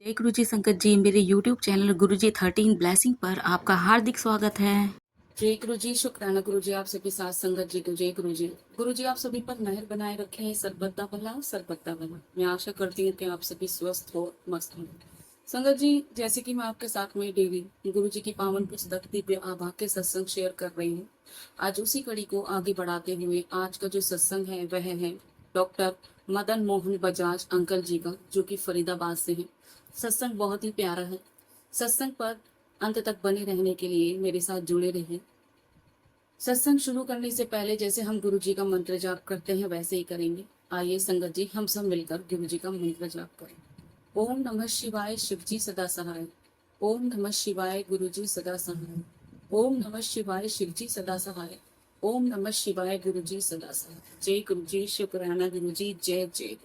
जय गुरु जी संगत जी, मेरे यूट्यूब चैनल गुरु जी 13 ब्लेसिंग पर आपका हार्दिक स्वागत है। जय गुरु जी, शुक्राना गुरु जी, आप सभी साथ संगत जी को जय गुरु जी। गुरु जी आप सभी पर मेहर बनाए रखे हैं, सर्वदा भला सर्वदा भला। मैं आशा करती हूँ कि आप सभी स्वस्थ हो, मस्त हो। संगत जी, जैसे कि मैं आपके साथ में डेली गुरु जी की पावन पुस्तक दिव्य आभा के सत्संग शेयर कर रही हूँ। आज उसी कड़ी को आगे बढ़ाते हुए आज का जो सत्संग है वह है डॉक्टर मदन मोहन बजाज अंकल जी का, जो कि फरीदाबाद से है। सत्संग बहुत ही प्यारा है। सत्संग पर अंत तक बने रहने के लिए मेरे साथ जुड़े रहिए। सत्संग शुरू करने से पहले जैसे हम गुरु जी का मंत्र जाप करते हैं वैसे ही करेंगे। आइए संगत जी, हम सब मिलकर गुरु जी का मंत्र जाप करें। ओम नमः शिवाय, शिव जी सदा सहाय। ओम नमः शिवाय, गुरु जी सदा सहाय। ओम नमः शिवाय, शिव जी सदा सहाय। ओम नमः शिवाय, गुरु जी सदा सहाय। जय गुरु जी, शुक्राना गुरु जी, जय जय।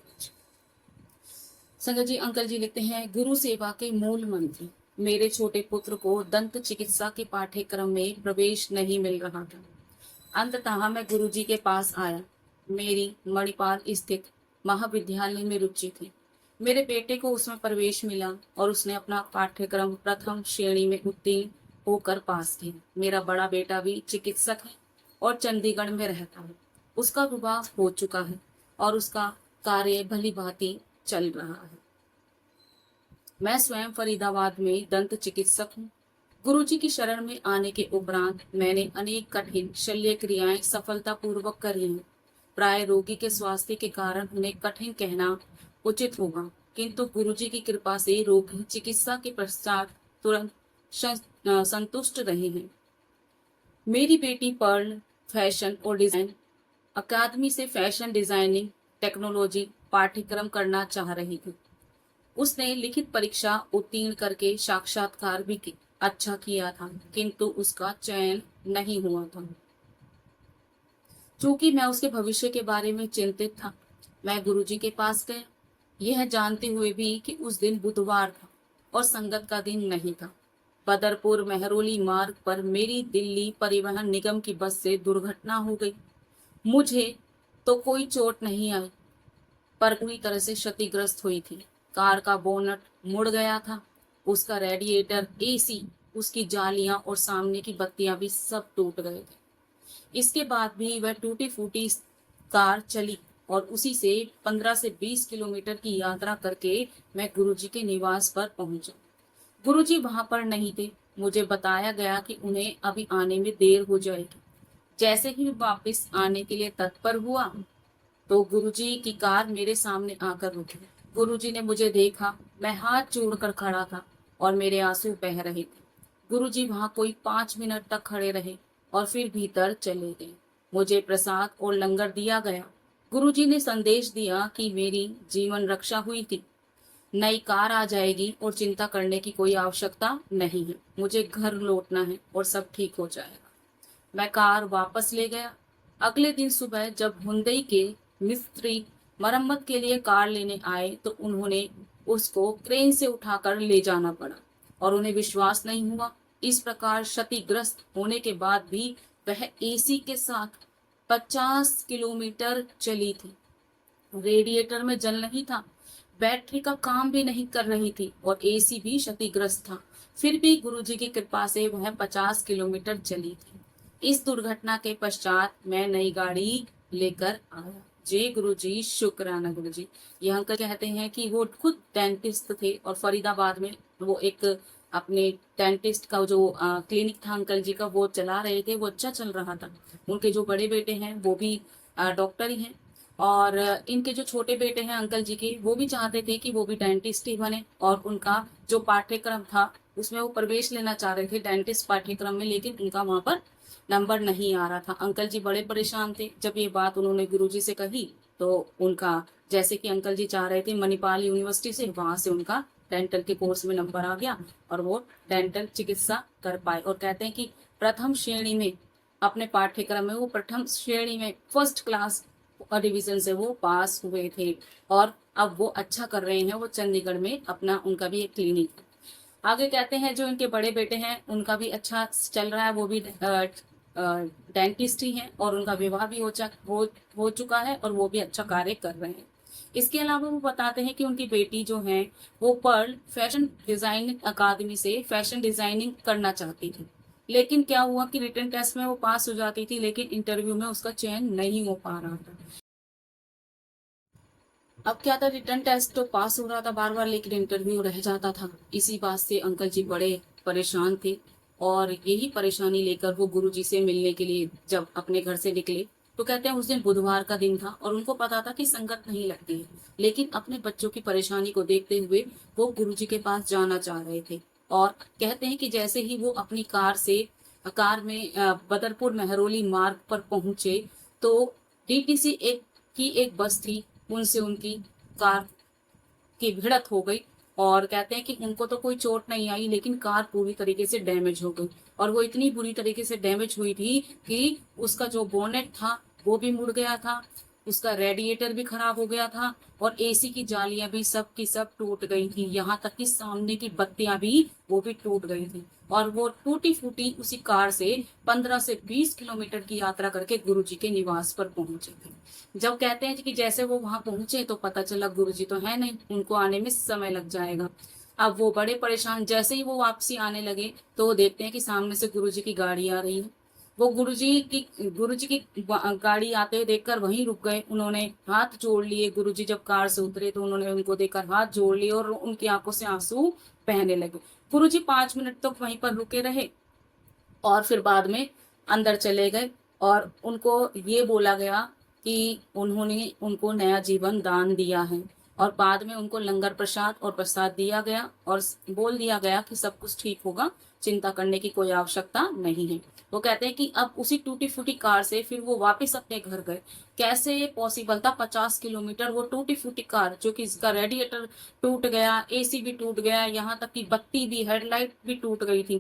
संगत जी, अंकल जी लिखते हैं, गुरु सेवा के मूल मंत्र। मेरे छोटे पुत्र को दंत चिकित्सा के पाठ्यक्रम में प्रवेश नहीं मिल रहा था। अंततः मैं गुरु जी के पास आया। मेरी मणिपाल स्थित महाविद्यालय में रुचि थी। मेरे बेटे को उसमें प्रवेश मिला और उसने अपना पाठ्यक्रम प्रथम श्रेणी में उत्तीर्ण होकर पास किया। मेरा बड़ा बेटा भी चिकित्सक है और चंडीगढ़ में रहता है। उसका विवाह हो चुका है और उसका कार्य भली भांति चल रहा है। मैं स्वयं फरीदाबाद में दंत चिकित्सक हूँ। गुरुजी की शरण में आने के उपरांत मैंने अनेक कठिन शल्य क्रियाएं सफलतापूर्वक करी हैं। प्राय रोगी के स्वास्थ्य के कारण उन्हें कठिन कहना उचित होगा, किंतु गुरुजी की कृपा से रोगी चिकित्सा के पश्चात तुरंत संतुष्ट रहे हैं। मेरी बेटी पर्ल फैशन और डिजाइन अकादमी से फैशन डिजाइनिंग टेक्नोलॉजी पाठ्यक्रम करना चाह रही थी। उसने लिखित परीक्षा उत्तीर्ण करके साक्षात्कार भी अच्छा किया था, किंतु उसका चयन नहीं हुआ था। चूंकि मैं उसके भविष्य के बारे में चिंतित था, मैं गुरुजी के पास गया, यह जानते हुए भी कि उस दिन बुधवार था और संगत का दिन नहीं था। बदरपुर मेहरौली मार्ग पर मेरी दिल्ली परिवहन निगम की बस से दुर्घटना हो गई। मुझे तो कोई चोट नहीं आई, पर पूरी तरह से क्षतिग्रस्त हुई थी। कार का बोनट मुड़ गया था, उसका रेडिएटर, एसी, उसकी जालियां और सामने की बत्तियां भी सब टूट गए थे। इसके बाद भी वह टूटी फूटी कार चली और उसी से 15 से 20 किलोमीटर की यात्रा करके मैं गुरुजी के निवास पर पहुंचा। गुरुजी वहां पर नहीं थे। मुझे बताया गया कि उन्हें अभी आने में देर हो जाएगी। जैसे ही वापस आने के लिए तत्पर हुआ तो गुरुजी की कार मेरे सामने आकर रुकी। गुरुजी ने मुझे देखा। मैं हाथ जोड़कर खड़ा था और मेरे आंसू बह रहे थे। गुरुजी वहां कोई 5 मिनट तक खड़े रहे और फिर भीतर चले गए। मुझे प्रसाद और लंगर दिया गया। गुरुजी ने संदेश दिया कि मेरी जीवन रक्षा हुई थी। नई कार आ जाएगी और चिंता करने की कोई आवश्यकता नहीं है। मुझे घर लौटना है और सब ठीक हो जाएगा। मैं कार वापस ले गया। अगले दिन सुबह जब हुंडई के मिस्त्री मरम्मत के लिए कार लेने आए तो उन्होंने उसको क्रेन से उठाकर ले जाना पड़ा और उन्हें विश्वास नहीं हुआ। इस प्रकार क्षतिग्रस्त होने के बाद भी वह एसी के साथ 50 किलोमीटर चली थी। रेडिएटर में जल नहीं था, बैटरी का काम भी नहीं कर रही थी और एसी भी क्षतिग्रस्त था। फिर भी गुरुजी की कृपा से वह 50 किलोमीटर चली थी। इस दुर्घटना के पश्चात मैं नई गाड़ी लेकर आया। जय गुरु जी, शुक्राना गुरु जी। यह अंकल कहते हैं कि वो खुद डेंटिस्ट थे और फरीदाबाद में वो एक अपने डेंटिस्ट का जो क्लिनिक था अंकल जी का, वो चला रहे थे। वो अच्छा चल रहा था। उनके जो बड़े बेटे हैं वो भी डॉक्टर ही हैं और इनके जो छोटे बेटे हैं अंकल जी के, वो भी चाहते थे कि वो भी डेंटिस्ट ही बने और उनका जो पाठ्यक्रम था उसमें वो प्रवेश लेना चाह रहे थे डेंटिस्ट पाठ्यक्रम में, लेकिन उनका वहां पर नंबर नहीं आ रहा था। अंकल जी बड़े परेशान थे। जब ये बात उन्होंने गुरुजी से कही तो उनका, जैसे कि अंकल जी चाह रहे थे मणिपाल यूनिवर्सिटी से, वहां से उनका डेंटल के कोर्स में नंबर आ गया और वो डेंटल चिकित्सा कर पाए। और कहते हैं कि प्रथम श्रेणी में अपने पाठ्यक्रम में वो प्रथम श्रेणी में फर्स्ट क्लास डिवीजन से वो पास हुए थे और अब वो अच्छा कर रहे हैं। वो चंडीगढ़ में अपना, उनका भी एक क्लिनिक है। आगे कहते हैं जो इनके बड़े बेटे हैं उनका भी अच्छा चल रहा है, वो भी डेंटिस्ट ही हैं और उनका विवाह भी हो चुका है और वो भी अच्छा कार्य कर रहे हैं। इसके अलावा वो बताते हैं कि उनकी बेटी जो है वो पर्ल फैशन डिजाइनिंग अकादमी से फैशन डिजाइनिंग करना चाहती थी, लेकिन क्या हुआ कि रिटन टेस्ट में वो पास हो जाती थी, लेकिन इंटरव्यू में उसका चयन नहीं हो पा रहा था। अब क्या था, रिटर्न टेस्ट तो पास हो रहा था बार बार, लेकिन इंटरव्यू रह जाता था। इसी बात से अंकल जी बड़े परेशान थे, और यही परेशानी लेकर वो गुरुजी से मिलने के लिए जब अपने घर से निकले, तो कहते हैं उस दिन बुधवार का दिन था और उनको पता था कि संगत नहीं लगती है, लेकिन अपने बच्चों की परेशानी को देखते हुए वो गुरुजी के पास जाना चाह रहे थे। और कहते हैं कि जैसे ही वो अपनी कार में बदरपुर मेहरोली मार्ग पर पहुंचे, तो डीटीसी एक बस थी, उनसे उनकी कार की भिड़त हो गई। और कहते हैं कि उनको तो कोई चोट नहीं आई, लेकिन कार पूरी तरीके से डैमेज हो गई, और वो इतनी बुरी तरीके से डैमेज हुई थी कि उसका जो बोनेट था वो भी मुड़ गया था, उसका रेडिएटर भी खराब हो गया था, और एसी की जालियां भी सब की सब टूट गई थी, यहाँ तक कि सामने की बत्तियां भी वो भी टूट गई थी। और वो टूटी फूटी उसी कार से 15 से 20 किलोमीटर की यात्रा करके गुरुजी के निवास पर पहुंचे थे। जब कहते हैं कि जैसे वो वहां पहुंचे तो पता चला गुरुजी तो है नहीं, उनको आने में समय लग जाएगा। अब वो बड़े परेशान, जैसे ही वो वापसी आने लगे तो वो देखते हैं कि सामने से गुरुजी की गाड़ी आ रही है। वो गुरुजी की गाड़ी आते हुए देखकर वहीं रुक गए। उन्होंने हाथ जोड़ लिए, गुरुजी जब कार से उतरे तो उन्होंने उनको देखकर हाथ जोड़ लिए और उनकी आंखों से आंसू बहने लगे। गुरुजी 5 मिनट तक वहीं पर रुके रहे और फिर बाद में अंदर चले गए, और उनको ये बोला गया कि उन्होंने उनको नया जीवन दान दिया है, और बाद में उनको लंगर प्रसाद और प्रसाद दिया गया, और बोल दिया गया कि सब कुछ ठीक होगा, चिंता करने की कोई आवश्यकता नहीं है। वो कहते हैं कि अब उसी टूटी फूटी कार से फिर वो वापस अपने घर गए। कैसे ये पॉसिबल था, 50 किलोमीटर वो टूटी फूटी कार, जो कि इसका रेडिएटर टूट गया, एसी भी टूट गया, यहाँ तक कि बत्ती भी, हेडलाइट भी टूट गई थी।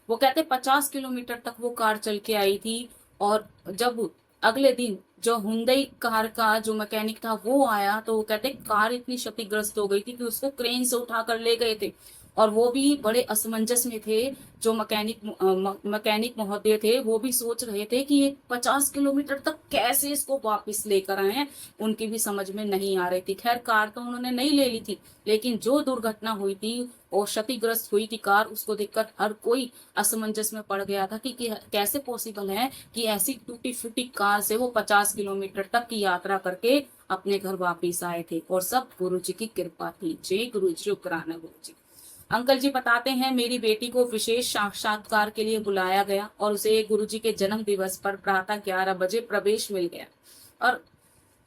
वो कहते 50 किलोमीटर तक वो कार चल के आई थी। और जब अगले दिन जो हुंडई कार का जो मैकेनिक था वो आया, तो वो कहते कार इतनी क्षतिग्रस्त हो गई थी कि उसको क्रेन से उठाकर ले गए थे, और वो भी बड़े असमंजस में थे। जो मैकेनिक महोदय थे वो भी सोच रहे थे कि ये 50 किलोमीटर तक कैसे इसको वापस लेकर आए हैं, उनकी भी समझ में नहीं आ रही थी। खैर कार तो उन्होंने नहीं ले ली थी, लेकिन जो दुर्घटना हुई थी और क्षतिग्रस्त हुई थी कार, उसको देखकर हर कोई असमंजस में पड़ गया था कि कैसे पॉसिबल है कि ऐसी टूटी फूटी कार से वो 50 किलोमीटर तक की यात्रा करके अपने घर वापिस आए थे। और सब गुरु जी की कृपा थी। जय गुरु जी, शुक्राना गुरु जी। अंकल जी बताते हैं, मेरी बेटी को विशेष साक्षात्कार के लिए बुलाया गया और उसे गुरु जी के जन्म दिवस पर प्रातः 11 बजे प्रवेश मिल गया, और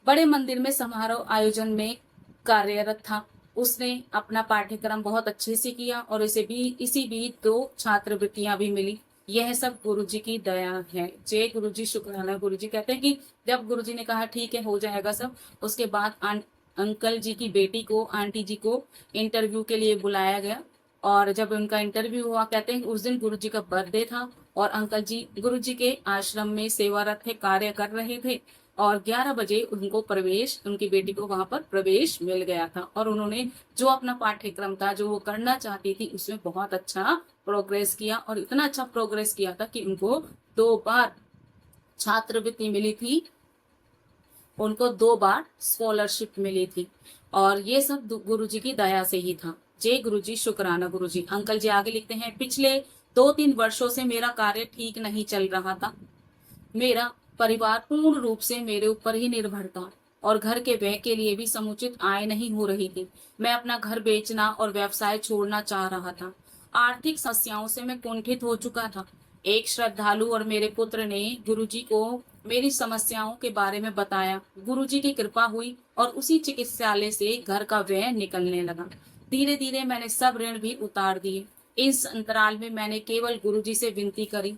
बड़े मंदिर में समारोह आयोजन में कार्यरत था। उसने अपना पाठ्यक्रम बहुत अच्छे से किया और इसी बीच 2 छात्रवृत्तियां भी मिली। यह सब गुरु जी की दया है। जय गुरु जी, शुक्राना गुरु जी। कहते हैं कि जब गुरु जी ने कहा ठीक है हो जाएगा सब, उसके बाद अंकल जी की बेटी को, आंटी जी को इंटरव्यू के लिए बुलाया गया। और जब उनका इंटरव्यू हुआ, कहते हैं उस दिन गुरु जी का बर्थडे था, और अंकल जी गुरु जी के आश्रम में सेवारत थे, कार्य कर रहे थे, और 11 बजे उनकी बेटी को वहां पर प्रवेश मिल गया था। और उन्होंने जो अपना पाठ्यक्रम था, जो वो करना चाहती थी, उसमें बहुत अच्छा प्रोग्रेस किया, और इतना अच्छा प्रोग्रेस किया था कि उनको 2 बार छात्रवृत्ति मिली थी, उनको 2 बार स्कॉलरशिप मिली थी, और ये सब गुरु जी की दया से ही था। जय गुरु जी, शुक्राना गुरु जी। अंकल जी आगे लिखते हैं, पिछले 2-3 वर्षों से मेरा कार्य ठीक नहीं चल रहा था। मेरा परिवार पूर्ण रूप से मेरे ऊपर ही निर्भर था, और घर के व्यय के लिए भी समुचित आय नहीं हो रही थी। मैं अपना घर बेचना और व्यवसाय छोड़ना चाह रहा था। आर्थिक समस्याओं से मैं कुंठित हो चुका था। एक श्रद्धालु और मेरे पुत्र ने गुरुजी को मेरी समस्याओं के बारे में बताया। गुरुजी की कृपा हुई और उसी चिकित्सालय से घर का व्यय निकलने लगा। धीरे धीरे मैंने सब ऋण भी उतार दिए। इस अंतराल में मैंने केवल गुरुजी से विनती करी।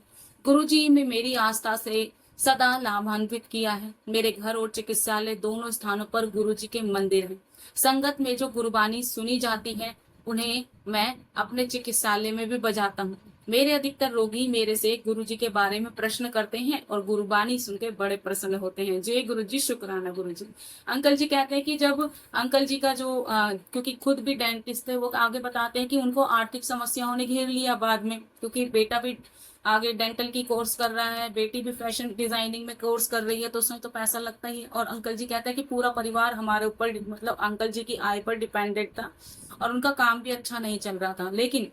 गुरुजी में मेरी आस्था से सदा लाभान्वित किया है। मेरे घर और चिकित्सालय दोनों स्थानों पर गुरुजी के मंदिर हैं। संगत में जो गुरबानी सुनी जाती है, उन्हें मैं अपने चिकित्सालय में भी बजाता हूँ। मेरे अधिकतर रोगी मेरे से गुरुजी के बारे में प्रश्न करते हैं और गुरुबानी सुन के बड़े प्रसन्न होते हैं। जय गुरुजी, शुक्राना गुरुजी। अंकल जी कहते हैं कि जब अंकल जी का जो क्योंकि खुद भी डेंटिस्ट थे, वो आगे बताते हैं कि उनको आर्थिक समस्याओं ने घेर लिया बाद में, क्योंकि बेटा भी आगे डेंटल की कोर्स कर रहा है, बेटी भी फैशन डिजाइनिंग में कोर्स कर रही है, तो उसमें तो पैसा लगता ही है। और अंकल जी कहते हैं कि पूरा परिवार हमारे ऊपर, मतलब अंकल जी की आय पर डिपेंडेंट था और उनका काम भी अच्छा नहीं चल रहा था। लेकिन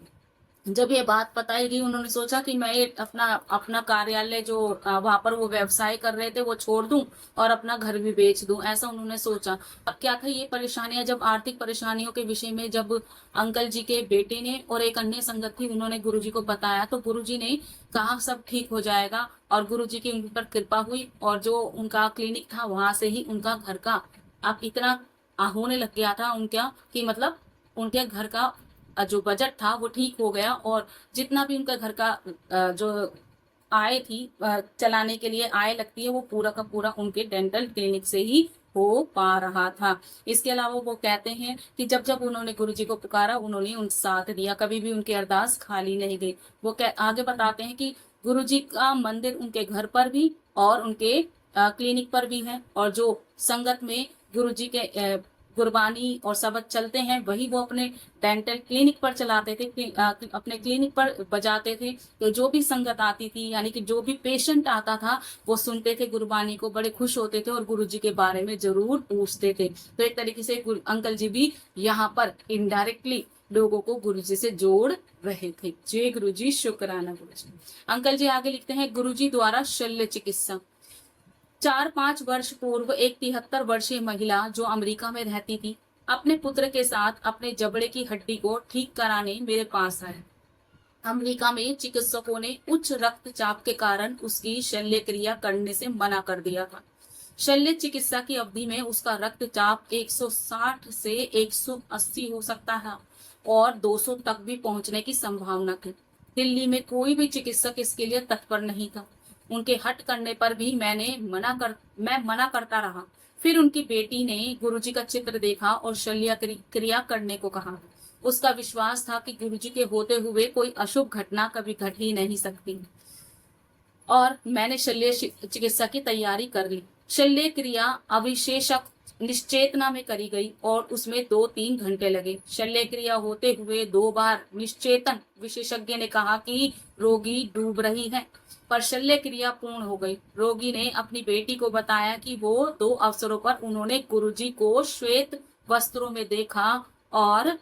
जब ये बात बताई गई, उन्होंने सोचा कि मैं ये अपना अपना कार्यालय जो वहां पर वो व्यवसाय कर रहे थे वो छोड़ दूं और अपना घर भी बेच दूं, ऐसा उन्होंने सोचा। अब क्या था, ये परेशानियां, जब आर्थिक परेशानियों के विषय में जब अंकल जी के बेटे ने और एक अन्य संगत थी, उन्होंने गुरुजी को बताया, तो गुरुजी ने कहा सब ठीक हो जाएगा, और गुरुजी की उन पर कृपा हुई, और जो उनका क्लिनिक था वहां से ही उनका घर का अब इतना होने लग गया था उनका, कि मतलब उनके घर का जो बजट था वो ठीक हो गया, और जितना भी उनका घर का जो आय थी, चलाने के लिए आय लगती है, वो पूरा का पूरा उनके डेंटल क्लिनिक से ही हो पा रहा था। इसके अलावा वो कहते हैं कि जब जब उन्होंने गुरुजी को पुकारा, उन्होंने उन साथ दिया, कभी भी उनकी अरदास खाली नहीं गई। वो आगे बताते हैं कि गुरुजी का मंदिर उनके घर पर भी और उनके क्लिनिक पर भी है, और जो संगत में गुरुजी के गुरबानी और सबक चलते हैं, वही वो अपने डेंटल क्लिनिक पर चलाते थे, अपने क्लिनिक पर बजाते थे। तो जो भी संगत आती थी, यानी कि जो भी पेशेंट आता था, वो सुनते थे गुरबानी को, बड़े खुश होते थे और गुरुजी के बारे में जरूर पूछते थे। तो एक तरीके से अंकल जी भी यहाँ पर इनडायरेक्टली लोगों को गुरुजी से जोड़ रहे थे। जय गुरुजी, शुक्राना गुरुजी। अंकल जी आगे लिखते हैं, गुरुजी द्वारा शल्य चिकित्सा। 4-5 वर्ष पूर्व एक 73 वर्षीय महिला जो अमेरिका में रहती थी, अपने पुत्र के साथ अपने जबड़े की हड्डी को ठीक कराने मेरे पास आए। अमेरिका में चिकित्सकों ने उच्च रक्तचाप के कारण उसकी शल्य क्रिया करने से मना कर दिया था। शल्य चिकित्सा की अवधि में उसका रक्तचाप 160 से 180 हो सकता है और 200 तक भी पहुंचने की संभावना थी। दिल्ली में कोई भी चिकित्सक इसके लिए तत्पर नहीं था। उनके हट करने पर भी मैं मना करता रहा। फिर उनकी बेटी ने गुरुजी का चित्र देखा और शल्य क्रिया करने को कहा। उसका विश्वास था कि गुरुजी के होते हुए कोई अशुभ घटना कभी घट ही नहीं सकती, और मैंने शल्य चिकित्सा की तैयारी कर ली। शल्य क्रिया अविशेषक निश्चेतना में करी गई और उसमें 2-3 घंटे लगे। शल्य क्रिया होते हुए 2 बार निश्चेतन विशेषज्ञ ने कहा कि रोगी डूब रही है, पर शल्य क्रिया पूर्ण हो गई। रोगी ने अपनी बेटी को बताया कि वो 2 अवसरों पर उन्होंने गुरुजी को श्वेत वस्त्रों में देखा, और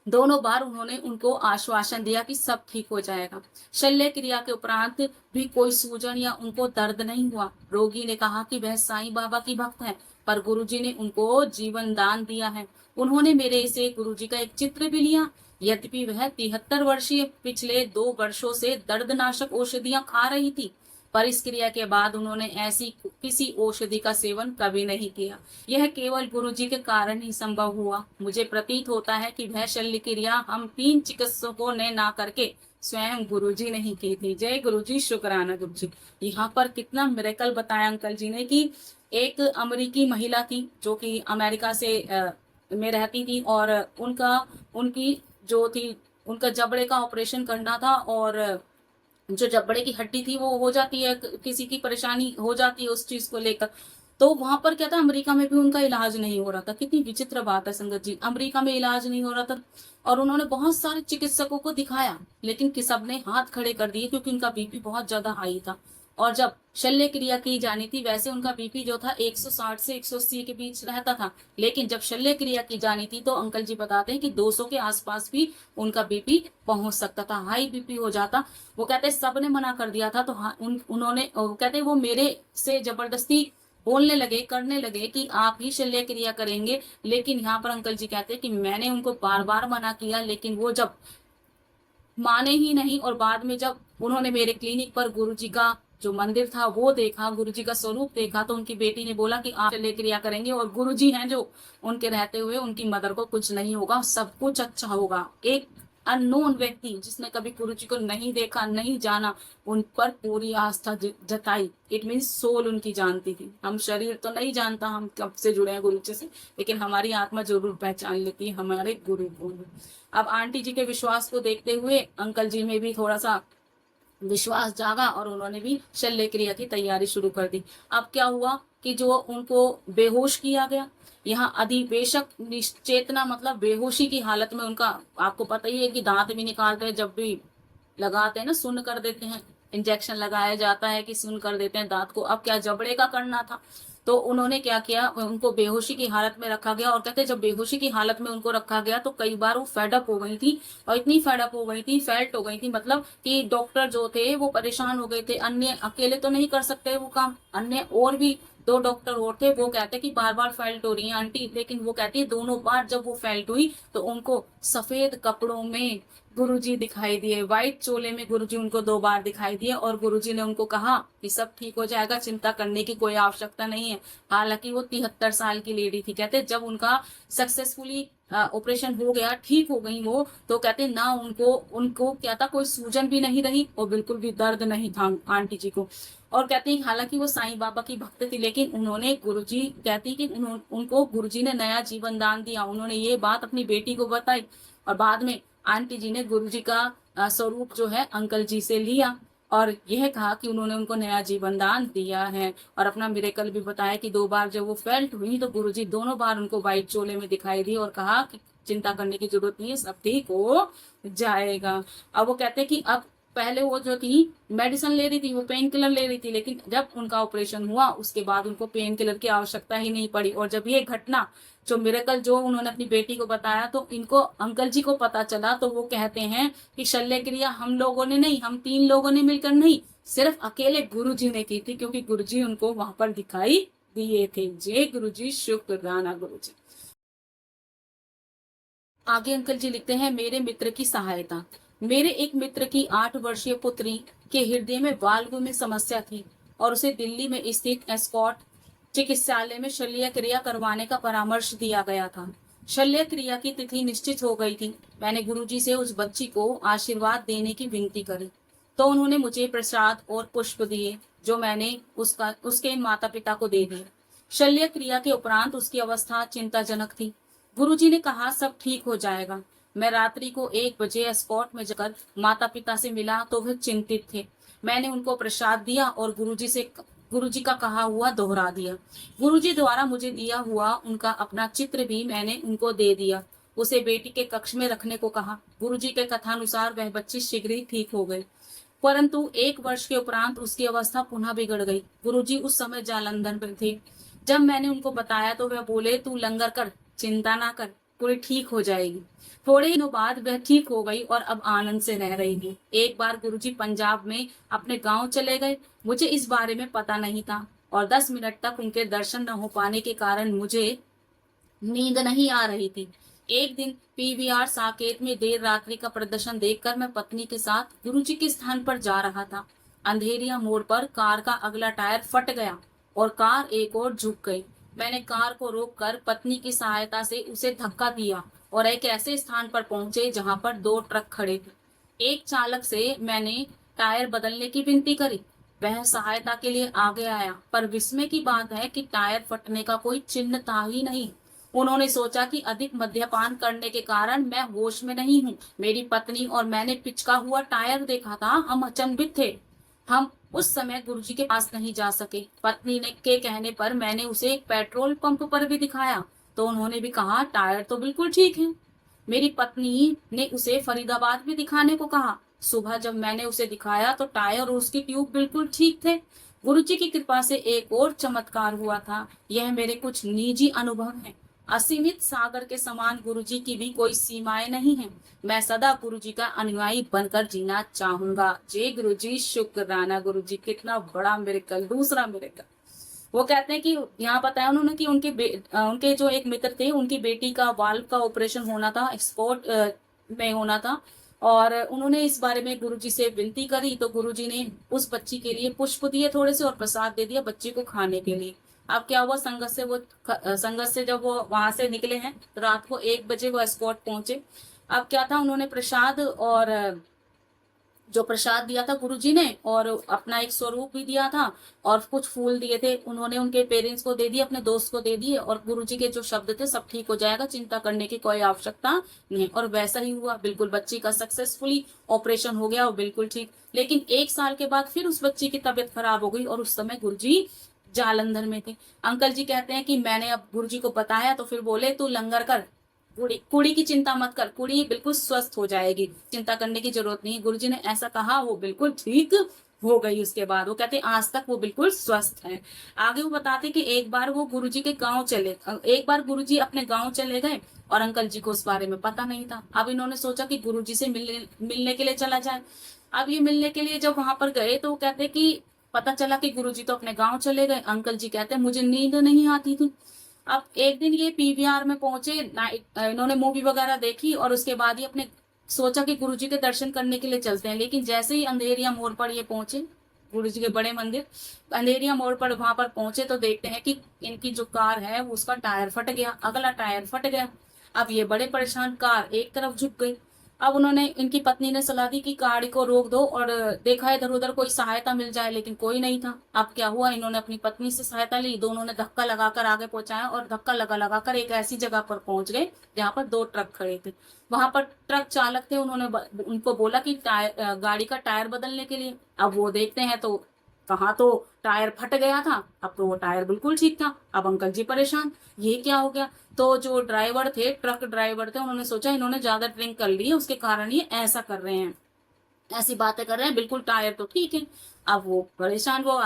दोनों बार उन्होंने उनको आश्वासन दिया कि सब ठीक हो जाएगा। शल्य क्रिया के उपरांत भी कोई सूजन या उनको दर्द नहीं हुआ। रोगी ने कहा कि वह साईं बाबा की भक्त है, पर गुरुजी ने उनको जीवन दान दिया है। उन्होंने मेरे से गुरुजी का एक चित्र भी लिया। यद्यपि वह 73 वर्षीय पिछले 2 वर्षों से दर्दनाशक औषधियां खा रही थी, पर इस क्रिया के बाद उन्होंने ऐसी किसी औषधि का सेवन कभी नहीं किया। यह केवल गुरुजी के कारण ही संभव हुआ। मुझे प्रतीत होता है कि वह शल्य क्रिया हम 3 चिकित्सकों ने ना करके स्वयं गुरुजी ने ही की थी। जय गुरुजी, शुक्राना गुरुजी। यहाँ पर कितना मिरेकल बताया अंकल जी ने, कि एक अमेरिकी महिला थी जो कि अमेरिका से में रहती थी, और उनकी जो थी, उनका जबड़े का ऑपरेशन करना था, और जो जबड़े की हड्डी थी वो हो जाती है, किसी की परेशानी हो जाती है उस चीज को लेकर। तो वहां पर क्या था, अमेरिका में भी उनका इलाज नहीं हो रहा था। कितनी विचित्र बात है संगत जी, अमेरिका में इलाज नहीं हो रहा था, और उन्होंने बहुत सारे चिकित्सकों को दिखाया, लेकिन सब ने हाथ खड़े कर दिए, क्योंकि उनका बीपी बहुत ज्यादा हाई था। और जब शल्य क्रिया की जानी थी, वैसे उनका बीपी जो था 160 से 180 के बीच रहता था, लेकिन जब शल्य क्रिया की जानी थी तो अंकल जी बताते हैं कि 200 के आसपास भी उनका बीपी पहुंच सकता था, हाई बीपी हो जाता। वो कहते सब ने मना कर दिया था, तो उन्होंने कहते वो मेरे से जबरदस्ती बोलने लगे, करने लगे कि आप ही शल्य क्रिया करेंगे। लेकिन यहाँ पर अंकल जी कहते हैं कि मैंने उनको बार बार मना किया, लेकिन वो जब माने ही नहीं, और बाद में जब उन्होंने मेरे क्लिनिक पर गुरुजी का जो मंदिर था वो देखा, गुरुजी का स्वरूप देखा, तो उनकी बेटी ने बोला कि आप शल्य क्रिया करेंगे, और गुरुजी हैं जो, उनके रहते हुए उनकी मदर को कुछ नहीं होगा, सब कुछ अच्छा होगा। एक अननोन व्यक्ति जिसने कभी गुरु जी को नहीं देखा, नहीं जाना, उन पर पूरी आस्था जताई। इट मीन्स सोल उनकी जानती थी। हम शरीर तो नहीं जानता हम कब से जुड़े हैं गुरु जी से, लेकिन हमारी आत्मा जरूर पहचान लेती है हमारे गुरु को। अब आंटी जी के विश्वास को देखते हुए अंकल जी में भी थोड़ा सा विश्वास जागा और उन्होंने भी शल्य क्रिया की तैयारी शुरू कर दी। अब क्या हुआ कि जो उनको बेहोश किया गया, यहाँ अधिवेशक निश्चेतना मतलब बेहोशी की हालत में उनका, आपको पता ही है कि दांत भी निकालते हैं जब भी लगाते हैं ना, सुन्न कर देते हैं, इंजेक्शन लगाया जाता है कि सुन्न कर देते हैं दांत को। अब क्या जबड़े का करना था, तो उन्होंने क्या किया, उनको बेहोशी की हालत में रखा गया। और कहते हैं जब बेहोशी की हालत में उनको रखा गया तो कई बार वो फेडअप हो गई थी, और इतनी फेडअप हो गई थी, फेल्ट हो गई थी, मतलब कि डॉक्टर जो थे वो परेशान हो गए थे। अन्य अकेले तो नहीं कर सकते वो काम, अन्य और भी 2 डॉक्टर और थे, वो कहते कि बार बार फेल्ट हो रही है आंटी, लेकिन वो कहती है दोनों बार जब वो फेल्ट हुई तो उनको सफेद कपड़ों में गुरुजी दिखाई दिए, व्हाइट चोले में गुरुजी उनको 2 बार दिखाई दिए। और गुरुजी ने उनको कहा कि सब ठीक हो जाएगा, चिंता करने की कोई आवश्यकता नहीं है। हालांकि वो 73 साल की लेडी थी। कहते जब उनका सक्सेसफुली ऑपरेशन हो गया, ठीक हो गई वो, तो कहते ना उनको उनको क्या था, कोई सूजन भी नहीं रही और बिल्कुल भी दर्द नहीं था आंटी जी को। और कहते हैं हालांकि वो साईं बाबा की भक्त थी, लेकिन उन्होंने गुरुजी, कहती कि उनको गुरुजी ने नया जीवन दान दिया। उन्होंने ये बात अपनी बेटी को बताई और बाद में आंटी जी ने गुरुजी का स्वरूप जो है अंकल जी से लिया और यह कहा कि उन्होंने उनको नया जीवन दान दिया है। और अपना मिरेकल भी बताया कि 2 बार जब वो फेल्ट हुई तो गुरुजी दोनों बार उनको व्हाइट चोले में दिखाई दी और कहा कि चिंता करने की जरूरत नहीं है, सब ठीक हो जाएगा। अब वो कहते कि अब पहले वो जो थी मेडिसिन ले रही थी, वो पेन किलर ले रही थी, लेकिन जब उनका ऑपरेशन हुआ उसके बाद उनको पेन किलर की आवश्यकता ही नहीं पड़ी। और जब ये घटना जो मिरेकल जो उन्होंने अपनी बेटी को बताया तो इनको अंकल जी को पता चला, तो वो कहते हैं कि शल्य क्रिया हम लोगों ने नहीं, हम 3 लोगों ने मिलकर नहीं, सिर्फ अकेले गुरु जी ने की थी, क्योंकि गुरु जी उनको वहां पर दिखाई दिए थे। जय गुरु जी, शुक्राना गुरु जी। आगे अंकल जी लिखते हैं, मेरे मित्र की सहायता। मेरे एक मित्र की 8 वर्षीय पुत्री के हृदय में वाल्व में समस्या थी और उसे दिल्ली में स्थित एस्कॉट चिकित्सालय में शल्य क्रिया करवाने का परामर्श दिया गया था। शल्य क्रिया की तिथि निश्चित हो गई थी। मैंने गुरुजी से उस बच्ची को आशीर्वाद देने की विनती करी तो उन्होंने मुझे प्रसाद और पुष्प दिए, जो मैंने उसके माता पिता को दे दिए। शल्य क्रिया के उपरांत उसकी अवस्था चिंताजनक थी। गुरुजी ने कहा सब ठीक हो जाएगा। मैं रात्रि को 1 बजे स्पॉट में जाकर माता पिता से मिला तो वह चिंतित थे। मैंने उनको प्रसाद दिया और गुरुजी का कहा हुआ दोहरा दिया। गुरुजी द्वारा मुझे दिया हुआ उनका अपना चित्र भी मैंने उनको दे दिया। उसे बेटी के कक्ष में रखने को कहा। गुरुजी के कथानुसार वह बच्ची शीघ्र ही ठीक हो गई, परंतु 1 वर्ष के उपरांत उसकी अवस्था पुनः बिगड़ गई। गुरुजी उस समय जालंधर में थे। जब मैंने उनको बताया तो वह बोले, तू लंगर कर, चिंता ना कर, पूरी ठीक हो जाएगी। थोड़े दिनों बाद वह ठीक हो गई और अब आनंद से रह रही थी। एक बार गुरुजी पंजाब में अपने गांव चले गए। मुझे इस बारे में पता नहीं था और 10 मिनट तक उनके दर्शन न हो पाने के कारण मुझे नींद नहीं आ रही थी। एक दिन पीवीआर साकेत में देर रात्रि का प्रदर्शन देखकर मैं पत्नी के साथ गुरुजी के स्थान पर जा रहा था। अंधेरिया मोड़ पर कार का अगला टायर फट गया और कार एक और झुक गई। मैंने कार को रोककर पत्नी की सहायता से उसे धक्का दिया और एक ऐसे स्थान पर पहुंचे जहां पर 2 ट्रक खड़े थे। एक चालक से मैंने टायर बदलने की विनती करी। वह सहायता के लिए आगे आया, पर विस्मय की बात है कि टायर फटने का कोई चिन्ह था ही नहीं। उन्होंने सोचा कि अधिक मद्यपान करने के कारण मैं होश में नहीं हूँ। मेरी पत्नी और मैंने पिचका हुआ टायर देखा था। हम अचंभित थे। हम उस समय गुरुजी के पास नहीं जा सके। पत्नी ने के कहने पर मैंने उसे एक पेट्रोल पंप पर भी दिखाया तो उन्होंने भी कहा टायर तो बिल्कुल ठीक है। मेरी पत्नी ने उसे फरीदाबाद भी दिखाने को कहा। सुबह जब मैंने उसे दिखाया तो टायर और उसकी ट्यूब बिल्कुल ठीक थे। गुरुजी की कृपा से एक और चमत्कार हुआ था। यह मेरे कुछ निजी अनुभव हैं। असीमित सागर के समान गुरुजी की भी कोई सीमाएं नहीं है। मैं सदा गुरुजी का अनुयायी बनकर जीना चाहूंगा। जय गुरुजी, शुक्राना गुरुजी। कितना बड़ा मिरेकल, दूसरा मिरेकल। वो कहते हैं कि यहाँ बताया उन्होंने कि उनके जो एक मित्र थे, उनकी बेटी का वाल्व का ऑपरेशन होना था, एक्सपोर्ट में होना था, और उन्होंने इस बारे में गुरुजी से विनती करी तो गुरुजी ने उस बच्ची के लिए पुष्प दिए थोड़े से और प्रसाद दे दिया बच्ची को खाने के लिए। अब क्या हुआ, संगत से जब वो वहां से निकले हैं तो रात को 1 बजे वो एस्कॉर्ट पहुंचे। अब क्या था, उन्होंने प्रसाद और जो प्रसाद दिया था गुरुजी ने, और अपना एक स्वरूप भी दिया था और कुछ फूल दिए थे, उन्होंने उनके पेरेंट्स को दे दिए, अपने दोस्त को दे दिए, और गुरुजी के जो शब्द थे, सब ठीक हो जाएगा, चिंता करने की कोई आवश्यकता नहीं। और वैसा ही हुआ, बिल्कुल बच्ची का सक्सेसफुली ऑपरेशन हो गया और बिल्कुल ठीक। लेकिन 1 साल के बाद फिर उस बच्ची की तबीयत खराब हो गई और उस समय गुरुजी जालंधर में थे। अंकल जी कहते हैं कि मैंने अब गुरुजी को बताया तो फिर बोले तू लंगर कर, कुड़ी कुड़ी की चिंता मत कर, कुड़ी बिल्कुल स्वस्थ हो जाएगी, चिंता करने की जरूरत नहीं है। गुरुजी ने ऐसा कहा, वो बिल्कुल ठीक हो गई। उसके बाद वो कहते आज तक वो बिल्कुल स्वस्थ है। आगे वो बताते कि एक बार वो गुरुजी के गांव चले, एक बार गुरुजी अपने गांव चले गए और अंकल जी को उस बारे में पता नहीं था। अब इन्होंने सोचा कि गुरुजी से मिलने के लिए चला जाए। अब ये मिलने के लिए जब वहां पर गए तो वो कहते कि पता चला कि गुरुजी तो अपने गांव चले गए। अंकल जी कहते मुझे नींद नहीं आती थी। अब एक दिन ये पीवीआर में पहुंचे, इन्होंने मूवी वगैरह देखी और उसके बाद ही अपने सोचा कि गुरुजी के दर्शन करने के लिए चलते हैं। लेकिन जैसे ही अंधेरिया मोड़ पर ये पहुंचे, गुरुजी के बड़े मंदिर अंधेरिया मोड़ पर वहां पर पहुंचे तो देखते हैं कि इनकी जो कार है उसका टायर फट गया, अगला टायर फट गया। अब ये बड़े परेशान, कार एक तरफ झुक गई। अब उन्होंने, इनकी पत्नी ने सलाह दी कि गाड़ी को रोक दो और देखा इधर उधर कोई सहायता मिल जाए, लेकिन कोई नहीं था। अब क्या हुआ, इन्होंने अपनी पत्नी से सहायता ली, दोनों ने धक्का लगाकर आगे पहुंचाया और धक्का लगाकर एक ऐसी जगह पर पहुंच गए जहां पर 2 ट्रक खड़े थे। वहां पर ट्रक चालक थे, उन्होंने उनको बोला कि गाड़ी का टायर बदलने के लिए। अब वो देखते हैं तो कहाँ, तो टायर फट गया था, अब तो वो टायर बिल्कुल ठीक था। अब अंकल जी परेशान, ये क्या हो गया। तो जो ड्राइवर थे, ट्रक ड्राइवर थे, उन्होंने सोचा इन्होंने ज्यादा ड्रिंक कर ली है, उसके कारण ये ऐसा कर रहे हैं, ऐसी बातें कर रहे हैं, बिल्कुल टायर तो ठीक है। अब वो परेशान, वो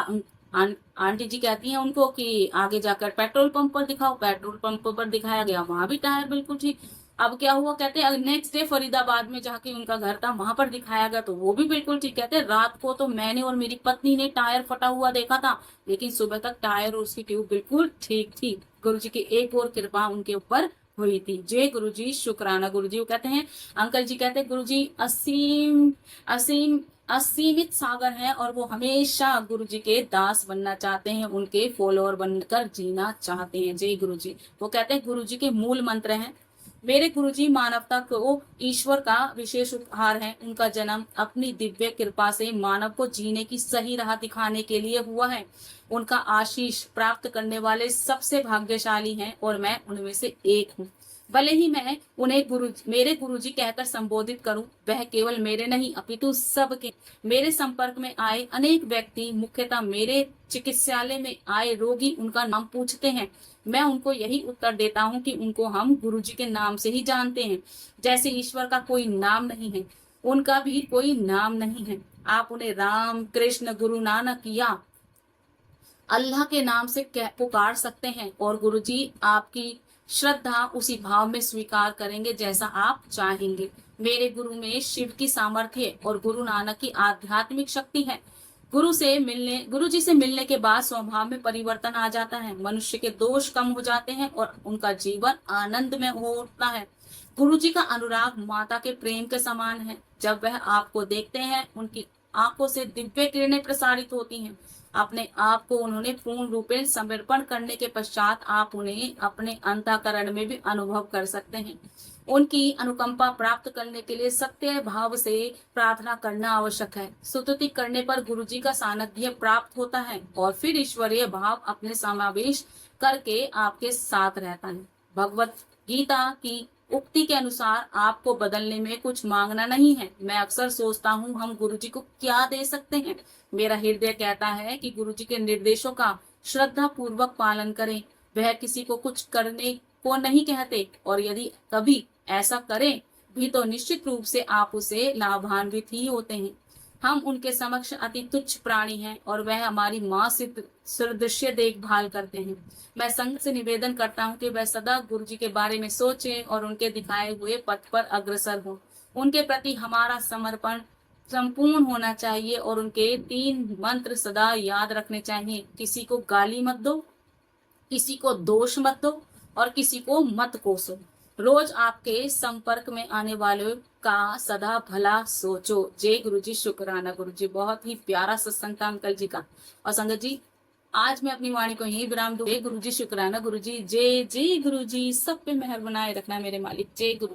आंटी जी कहती हैं उनको कि आगे जाकर पेट्रोल पंप पर दिखाओ। पेट्रोल पंप पर दिखाया गया, वहां भी टायर बिल्कुल ठीक। अब क्या हुआ, कहते हैं नेक्स्ट डे फरीदाबाद में जहाँ की उनका घर था वहां पर दिखाया गया तो वो भी बिल्कुल ठीक। कहते हैं रात को तो मैंने और मेरी पत्नी ने टायर फटा हुआ देखा था, लेकिन सुबह तक टायर और उसकी ट्यूब बिल्कुल ठीक थी। गुरु जी की एक और कृपा उनके ऊपर हुई थी। जय गुरु जी, शुक्राना गुरु जी। वो कहते हैं, अंकल जी कहते हैं गुरु जी असीम असीम असीमित सागर हैं और वो हमेशा गुरु जी के दास बनना चाहते हैं, उनके फॉलोअर बनकर जीना चाहते हैं। जय गुरु जी। वो कहते हैं गुरु जी के मूल मंत्र हैं, मेरे गुरुजी मानवता को ईश्वर का विशेष उपहार है। उनका जन्म अपनी दिव्य कृपा से मानव को जीने की सही राह दिखाने के लिए हुआ है। उनका आशीष प्राप्त करने वाले सबसे भाग्यशाली हैं और मैं उनमें से एक हूँ। भले ही मैं उन्हें मेरे गुरुजी कहकर संबोधित करूं, वह केवल मेरे नहीं अपितु सबके। मेरे संपर्क में आए अनेक व्यक्ति, मुख्यतः मेरे चिकित्सालय में आए रोगी उनका नाम पूछते हैं। मैं उनको यही उत्तर देता हूं कि उनको हम गुरुजी के नाम से ही जानते हैं। जैसे ईश्वर का कोई नाम नहीं है, उनका भी कोई नाम नहीं है। आप उन्हें राम, कृष्ण, गुरु नानक या अल्लाह के नाम से पुकार सकते हैं और गुरुजी आपकी श्रद्धा उसी भाव में स्वीकार करेंगे जैसा आप चाहेंगे। मेरे गुरु में शिव की सामर्थ्य और गुरु नानक की आध्यात्मिक शक्ति है। गुरु जी से मिलने के बाद स्वभाव में परिवर्तन आ जाता है, मनुष्य के दोष कम हो जाते हैं और उनका जीवन आनंद में हो उठता है। गुरु जी का अनुराग माता के प्रेम के समान है। जब वह आपको देखते हैं, उनकी आंखों से दिव्य किरणें प्रसारित होती हैं। अपने आप को उन्होंने पूर्ण रूपेण समर्पण करने के पश्चात आप उन्हें अपने अंतःकरण में भी अनुभव कर सकते हैं। उनकी अनुकंपा प्राप्त करने के लिए सत्य भाव से प्रार्थना करना आवश्यक है। स्तुति करने पर गुरुजी का सानिध्य प्राप्त होता है और फिर ईश्वरीय भाव अपने समावेश करके आपके साथ रहता है। भगवत गीता की उक्ति के अनुसार आपको बदलने में कुछ मांगना नहीं है। मैं अक्सर सोचता हूँ हम गुरुजी को क्या दे सकते हैं। मेरा हृदय कहता है कि गुरुजी के निर्देशों का श्रद्धा पूर्वक पालन करें। वह किसी को कुछ करने को नहीं कहते और यदि कभी ऐसा करें भी तो निश्चित रूप से आप उसे लाभान्वित ही होते हैं। हम उनके समक्ष अति तुच्छ प्राणी हैं और वह हमारी माँ से सदृश्य देखभाल करते हैं। मैं संघ से निवेदन करता हूँ कि वह सदा गुरु जी के बारे में सोचें और उनके दिखाए हुए पथ पर अग्रसर हो। उनके प्रति हमारा समर्पण संपूर्ण होना चाहिए और उनके 3 मंत्र सदा याद रखने चाहिए। किसी को गाली मत दो, किसी को दोष मत दो और किसी को मत कोसो। रोज आपके संपर्क में आने वालों का सदा भला सोचो। जय गुरु जी, शुक्राना गुरु जी। बहुत ही प्यारा सत्संग था अंकल जी का। और संगत जी, आज मैं अपनी वाणी को यही विराम दूं। जय गुरु जी, शुक्राना गुरु जी। जय जय गुरु जी। सब पे मेहर बनाए रखना मेरे मालिक। जय गुरु।